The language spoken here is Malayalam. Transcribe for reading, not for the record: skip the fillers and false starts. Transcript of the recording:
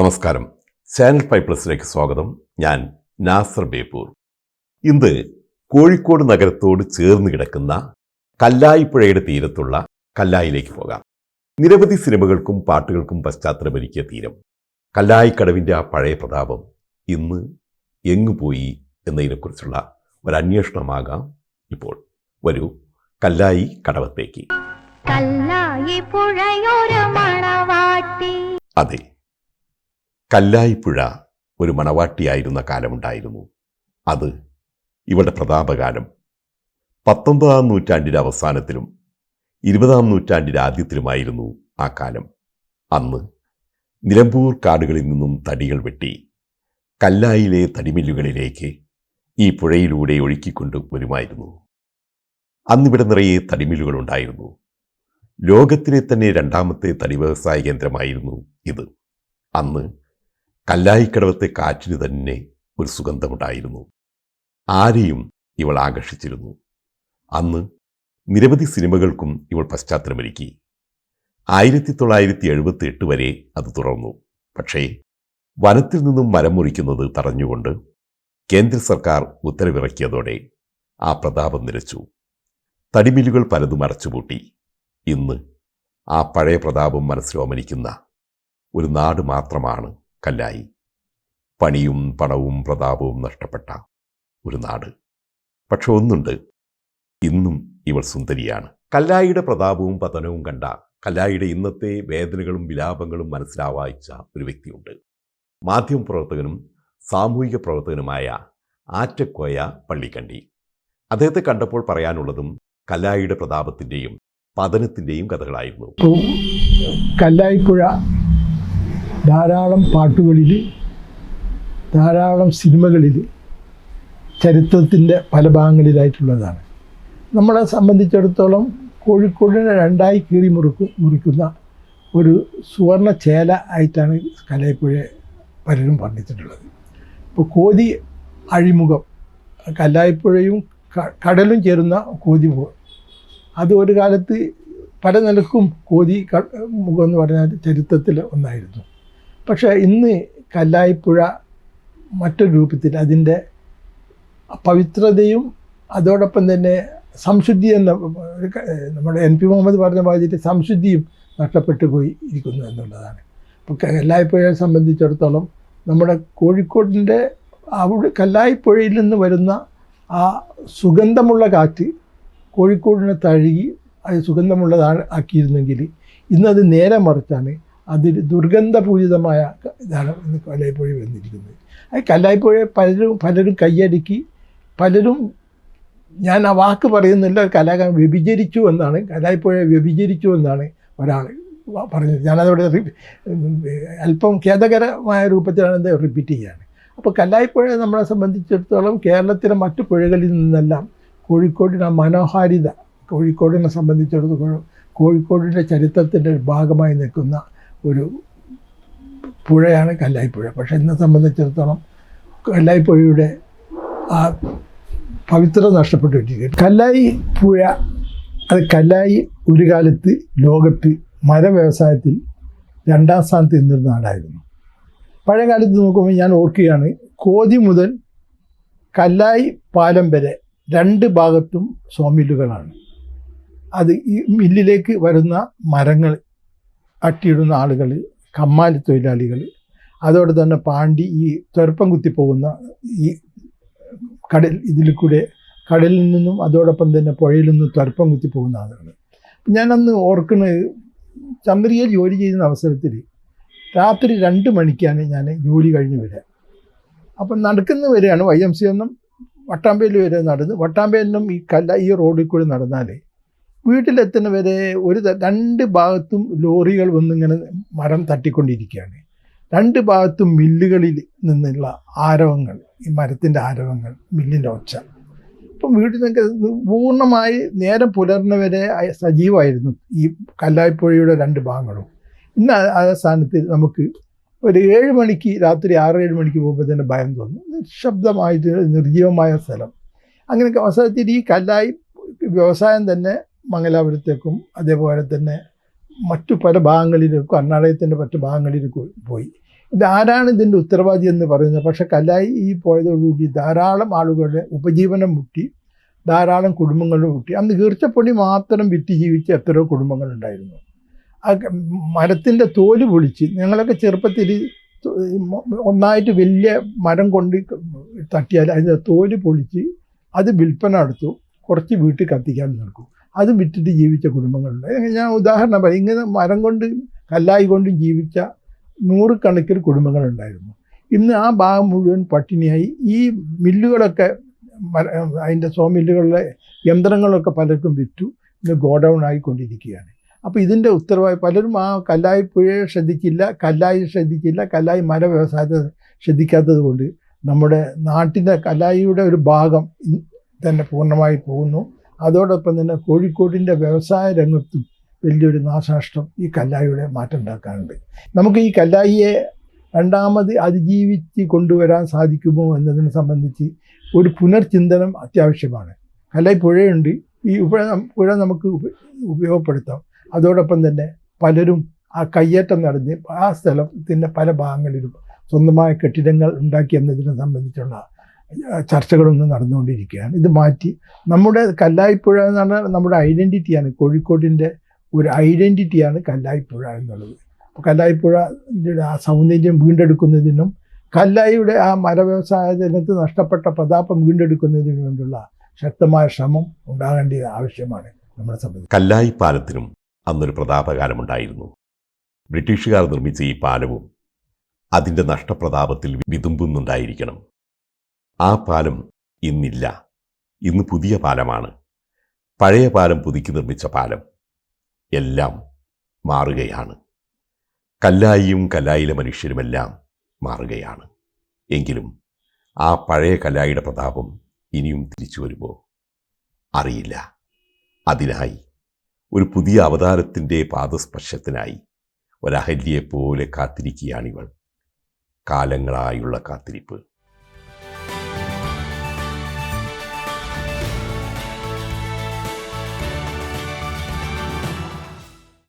നമസ്കാരം. ചാനൽ 5+ലേക്ക് സ്വാഗതം. ഞാൻ നാസർ ബേപ്പൂർ. ഇന്ന് കോഴിക്കോട് നഗരത്തോട് ചേർന്ന് കിടക്കുന്ന കല്ലായിപ്പുഴയുടെ തീരത്തുള്ള കല്ലായിലേക്ക് പോകാം. നിരവധി സിനിമകൾക്കും പാട്ടുകൾക്കും പശ്ചാത്തലമൊരുക്കിയ തീരം. കല്ലായിക്കടവിൻ്റെ ആ പഴയ പ്രതാപം ഇന്ന് എങ്ങുപോയി എന്നതിനെക്കുറിച്ചുള്ള ഒരു അന്വേഷണമാകാം ഇപ്പോൾ. വരൂ, കല്ലായി കടവത്തേക്ക്. അതെ, കല്ലായിപ്പുഴ ഒരു മണവാട്ടിയായിരുന്ന കാലമുണ്ടായിരുന്നു. അത് ഇവളുടെ പ്രതാപകാലം. 19-ാം നൂറ്റാണ്ടിൻ്റെ അവസാനത്തിലും 20-ാം നൂറ്റാണ്ടിൻ്റെ ആദ്യത്തിലുമായിരുന്നു ആ കാലം. അന്ന് നിലമ്പൂർ കാടുകളിൽ നിന്നും തടികൾ വെട്ടി കല്ലായിലെ തടിമില്ലുകളിലേക്ക് ഈ പുഴയിലൂടെ ഒഴുക്കിക്കൊണ്ട് വരുമായിരുന്നു. അന്നിവിടെ നിറയെ തടിമില്ലുകളുണ്ടായിരുന്നു. ലോകത്തിലെ തന്നെ രണ്ടാമത്തെ തടി വ്യവസായ കേന്ദ്രമായിരുന്നു ഇത്. അന്ന് കല്ലായിക്കടവത്തെ കാറ്റിന് തന്നെ ഒരു സുഗന്ധമുണ്ടായിരുന്നു. ആരെയും ഇവൾ ആകർഷിച്ചിരുന്നു. അന്ന് നിരവധി സിനിമകൾക്കും ഇവൾ പശ്ചാത്തലമൊരുക്കി. 1978 വരെ അത് തുടർന്നു. പക്ഷേ വനത്തിൽ നിന്നും മരം മുറിക്കുന്നത് തടഞ്ഞുകൊണ്ട് കേന്ദ്ര സർക്കാർ ഉത്തരവിറക്കിയതോടെ ആ പ്രതാപം നിലച്ചു. തടിമില്ലുകൾ പലതും അടച്ചുപൂട്ടി. ഇന്ന് ആ പഴയ പ്രതാപം മനസ്സിലോമനിക്കുന്ന ഒരു നാട് മാത്രമാണ് കല്ലായി. പണിയും പണവും പ്രതാപവും നഷ്ടപ്പെട്ട ഒരു നാട്. പക്ഷെ ഒന്നുണ്ട്, ഇന്നും ഇവൾ സുന്ദരിയാണ്. കല്ലായിയുടെ പ്രതാപവും പതനവും കണ്ട കല്ലായിയുടെ ഇന്നത്തെ വേദനകളും വിലാപങ്ങളും മനസ്സിലാവായിച്ച ഒരു വ്യക്തിയുണ്ട്. മാധ്യമപ്രവർത്തകനും സാമൂഹിക പ്രവർത്തകനുമായ ആറ്റക്കോയ പള്ളിക്കണ്ടി. അദ്ദേഹത്തെ കണ്ടപ്പോൾ പറയാനുള്ളതും കല്ലായിയുടെ പ്രതാപത്തിൻ്റെയും പതനത്തിൻ്റെയും കഥകളായിരുന്നു. കല്ലായിപ്പുഴ ധാരാളം പാട്ടുകളിൽ, ധാരാളം സിനിമകളിൽ, ചരിത്രത്തിൻ്റെ പല ഭാഗങ്ങളിലായിട്ടുള്ളതാണ്. നമ്മളെ സംബന്ധിച്ചിടത്തോളം കോഴിക്കോടിനെ രണ്ടായി കീറി മുറിക്കുന്ന ഒരു സുവർണ ചേല ആയിട്ടാണ് കല്ലായിപ്പുഴയെ പലരും പറഞ്ഞിട്ടുള്ളത്. ഇപ്പോൾ കോതി അഴിമുഖം, കല്ലായിപ്പുഴയും കടലും ചേരുന്ന കോതിമുഖം, അത് ഒരു കാലത്ത് പല നിലക്കും കോതി മുഖം എന്ന് പറഞ്ഞാൽ ചരിത്രത്തിൽ ഒന്നായിരുന്നു. പക്ഷേ ഇന്ന് കല്ലായിപ്പുഴ മറ്റൊരു രൂപത്തിൽ അതിൻ്റെ പവിത്രതയും അതോടൊപ്പം തന്നെ സംശുദ്ധി എന്ന നമ്മുടെ NP മുഹമ്മദ് പറഞ്ഞ മാതിരി സംശുദ്ധിയും നഷ്ടപ്പെട്ടു പോയി ഇരിക്കുന്നു എന്നുള്ളതാണ്. അപ്പോൾ കല്ലായിപ്പുഴയെ സംബന്ധിച്ചിടത്തോളം നമ്മുടെ കോഴിക്കോടിൻ്റെ അവിടെ കല്ലായിപ്പുഴയിൽ നിന്ന് വരുന്ന ആ സുഗന്ധമുള്ള കാറ്റ് കോഴിക്കോടിനെ തഴുകി അത് സുഗന്ധമുള്ളതാക്കിയിരുന്നെങ്കിൽ ഇന്നത് നേരെ മറിച്ചാണ്. അതിൽ ദുർഗന്ധപൂരിതമായ ഇതാണ് ഇന്ന് കല്ലായിപ്പുഴ വന്നിരിക്കുന്നത്. അത് കല്ലായിപ്പുഴയെ പലരും കൈയടക്കി, പലരും, ഞാൻ ആ വാക്ക് പറയുന്നില്ല, കലാകാരൻ വ്യഭിചരിച്ചു എന്നാണ്, കല്ലായിപ്പുഴയെ വ്യഭിചരിച്ചു എന്നാണ് ഒരാൾ പറഞ്ഞത്. ഞാനതോടെ അല്പം ഖേദകരമായ രൂപത്തിലാണ് ഇത് റിപ്പീറ്റ് ചെയ്യുകയാണ്. അപ്പോൾ കല്ലായിപ്പുഴ നമ്മളെ സംബന്ധിച്ചിടത്തോളം കേരളത്തിലെ മറ്റു പുഴകളിൽ നിന്നെല്ലാം കോഴിക്കോടിൻ്റെ മനോഹാരിത, കോഴിക്കോടിനെ സംബന്ധിച്ചിടത്തോളം കോഴിക്കോടിൻ്റെ ചരിത്രത്തിൻ്റെ ഒരു ഭാഗമായി നിൽക്കുന്ന ഒരു പുഴയാണ് കല്ലായിപ്പുഴ. പക്ഷേ എന്നെ സംബന്ധിച്ചിടത്തോളം കല്ലായിപ്പുഴയുടെ ആ പവിത്രത നഷ്ടപ്പെട്ടിരിക്കുകയാണ്. കല്ലായി പുഴ, അത് കല്ലായി ഒരു കാലത്ത് ലോകത്ത് മര വ്യവസായത്തിൽ 2-ാം സ്ഥാനത്ത് നിന്നൊരു നാടായിരുന്നു. പഴയ കാലത്ത് നോക്കുമ്പോൾ ഞാൻ ഓർക്കുകയാണ്, കോതി മുതൽ കല്ലായി പാലം വരെ 2 ഭാഗത്തും സോമില്ലുകളാണ്. അത് ഈ മില്ലിലേക്ക് വരുന്ന മരങ്ങൾ അട്ടിയിടുന്ന ആളുകൾ, കമ്മാലി തൊഴിലാളികൾ, അതോടെ തന്നെ പാണ്ടി ഈ തുരപ്പം കുത്തി പോകുന്ന ഈ ഇതിൽ കൂടെ കടലിൽ നിന്നും അതോടൊപ്പം തന്നെ പുഴയിൽ നിന്നും തുരപ്പം കുത്തി പോകുന്ന ആളുകൾ. ഞാനന്ന് ഓർക്കുന്നത്, ചന്ദ്രികയിൽ ജോലി ചെയ്യുന്ന അവസരത്തിൽ രാത്രി 2 മണിക്കാണ് ഞാൻ ജോലി കഴിഞ്ഞ് വരിക. അപ്പം നടക്കുന്ന വരെയാണ് YMC ഒന്നും വട്ടാമ്പേൽ വരെ നടന്ന്, വട്ടാമ്പേലിനും ഈ റോഡിൽ കൂടി നടന്നാൽ വീട്ടിലെത്തുന്ന വരെ 2 ഭാഗത്തും ലോറികൾ വന്നിങ്ങനെ മരം തട്ടിക്കൊണ്ടിരിക്കുകയാണ്. 2 ഭാഗത്തും മില്ലുകളിൽ നിന്നുള്ള ആരവങ്ങൾ, ഈ മരത്തിൻ്റെ ആരവങ്ങൾ, മില്ലിൻ്റെ ഒച്ച. ഇപ്പം വീട്ടിൽ നിന്നൊക്കെ പൂർണ്ണമായി നേരം പുലർന്നവരെ സജീവമായിരുന്നു ഈ കല്ലായിപ്പുഴയുടെ 2 ഭാഗങ്ങളും. ഇന്ന് ആ സ്ഥാനത്ത് നമുക്ക് ഒരു 7 മണിക്ക്, രാത്രി 6-7 മണിക്ക് പോകുമ്പോൾ തന്നെ ഭയം തോന്നും. നിശബ്ദമായിട്ട് നിർജ്ജീവമായ സ്ഥലം. അങ്ങനെയൊക്കെ അവസരത്തിൽ ഈ കല്ലായി വ്യവസായം തന്നെ മംഗലാപുരത്തേക്കും അതേപോലെ തന്നെ മറ്റു പല ഭാഗങ്ങളിലേക്കും, കർണാടകത്തിൻ്റെ മറ്റു ഭാഗങ്ങളിലേക്കും പോയി. ആരാണ് ഇതിൻ്റെ ഉത്തരവാദി എന്ന് പറയുന്നത്? പക്ഷേ കല്ലായി ഈ പോയതോടുകൂടി ധാരാളം ആളുകളുടെ ഉപജീവനം മുട്ടി, ധാരാളം കുടുംബങ്ങളുടെ മുട്ടി. അന്ന് ഈർച്ചപ്പൊടി മാത്രം വിറ്റ് ജീവിച്ച എത്രയോ കുടുംബങ്ങളുണ്ടായിരുന്നു. ആ മരത്തിൻ്റെ തോല് പൊളിച്ച്, ഞങ്ങളൊക്കെ ചെറുപ്പത്തിൽ ഒന്നായിട്ട് വലിയ മരം കൊണ്ട് തട്ടിയാൽ അതിൻ്റെ തോല് പൊളിച്ച് അത് വിൽപ്പന നടത്തു, കുറച്ച് വീട്ടിൽ കത്തിക്കാൻ നടക്കും. അത് വിറ്റിട്ട് ജീവിച്ച കുടുംബങ്ങളുണ്ട്. ഞാൻ ഉദാഹരണം പറയും, ഇങ്ങനെ മരം കൊണ്ട് കല്ലായി കൊണ്ടും ജീവിച്ച നൂറുകണക്കിന് കുടുംബങ്ങളുണ്ടായിരുന്നു. ഇന്ന് ആ ഭാഗം മുഴുവൻ പട്ടിണിയായി. ഈ മില്ലുകളൊക്കെ, അതിൻ്റെ മില്ലുകളിലെ യന്ത്രങ്ങളൊക്കെ പലർക്കും വിറ്റു, ഇന്ന് ഗോഡൗൺ ആയിക്കൊണ്ടിരിക്കുകയാണ്. അപ്പോൾ ഇതിൻ്റെ ഉത്തരവാദി പലരും ആ കല്ലായി പുഴയെ ശ്രദ്ധിച്ചില്ല, കല്ലായി മര വ്യവസായത്തെ ശ്രദ്ധിക്കാത്തത് കൊണ്ട് നമ്മുടെ നാട്ടിൻ്റെ കല്ലായിയുടെ ഒരു ഭാഗം തന്നെ പൂർണ്ണമായി പോകുന്നു. അതോടൊപ്പം തന്നെ കോഴിക്കോടിൻ്റെ വ്യവസായ രംഗത്തും വലിയൊരു നാശനഷ്ടം ഈ കല്ലായിയുടെ മാറ്റം ഉണ്ടാക്കാനുണ്ട്. നമുക്ക് ഈ കല്ലായിയെ രണ്ടാമത് അതിജീവിച്ച് കൊണ്ടുവരാൻ സാധിക്കുമോ എന്നതിനെ സംബന്ധിച്ച് ഒരു പുനർചിന്തനം അത്യാവശ്യമാണ്. കല്ലായി പുഴയുണ്ട്, ഈ പുഴ നമുക്ക് ഉപയോഗപ്പെടുത്താം. അതോടൊപ്പം തന്നെ പലരും ആ കയ്യേറ്റം നടന്ന് ആ സ്ഥലത്തിൻ്റെ പല ഭാഗങ്ങളിലും സ്വന്തമായ കെട്ടിടങ്ങൾ ഉണ്ടാക്കി എന്നതിനെ സംബന്ധിച്ചുള്ള ചർച്ചകളൊന്നും നടന്നുകൊണ്ടിരിക്കുകയാണ്. ഇത് മാറ്റി നമ്മുടെ കല്ലായിപ്പുഴ എന്ന് പറഞ്ഞാൽ നമ്മുടെ ഐഡൻറ്റിറ്റിയാണ്, കോഴിക്കോടിൻ്റെ ഒരു ഐഡൻറ്റിറ്റിയാണ് കല്ലായിപ്പുഴ എന്നുള്ളത്. അപ്പോൾ കല്ലായിപ്പുഴയുടെ ആ സൗന്ദര്യം വീണ്ടെടുക്കുന്നതിനും കല്ലായിയുടെ ആ മരവ്യവസായ രംഗത്ത് നഷ്ടപ്പെട്ട പ്രതാപം വീണ്ടെടുക്കുന്നതിനു വേണ്ടിയുള്ള ശക്തമായ ശ്രമം ഉണ്ടാകേണ്ടത് ആവശ്യമാണ് നമ്മളെ സംബന്ധിച്ച്. കല്ലായി പാലത്തിനും അന്നൊരു പ്രതാപകാലമുണ്ടായിരുന്നു. ബ്രിട്ടീഷുകാർ നിർമ്മിച്ച ഈ പാലവും അതിൻ്റെ നഷ്ടപ്രതാപത്തിൽ വിതുമ്പുന്നുണ്ടായിരിക്കണം. ആ പാലം ഇന്നില്ല. ഇന്ന് പുതിയ പാലമാണ്. പഴയ പാലം പുതുക്കി നിർമ്മിച്ച പാലം. എല്ലാം മാറുകയാണ്. കല്ലായിയും കല്ലായിലെ മനുഷ്യരുമെല്ലാം മാറുകയാണ്. എങ്കിലും ആ പഴയ കല്ലായിയുടെ പ്രതാപം ഇനിയും തിരിച്ചു വരുമോ അറിയില്ല. അതിനായി ഒരു പുതിയ അവതാരത്തിൻ്റെ പാദസ്പർശത്തിനായി ഒരഹല്യയെപ്പോലെ കാത്തിരിക്കുകയാണിവൾ. കാലങ്ങളായുള്ള കാത്തിരിപ്പ്.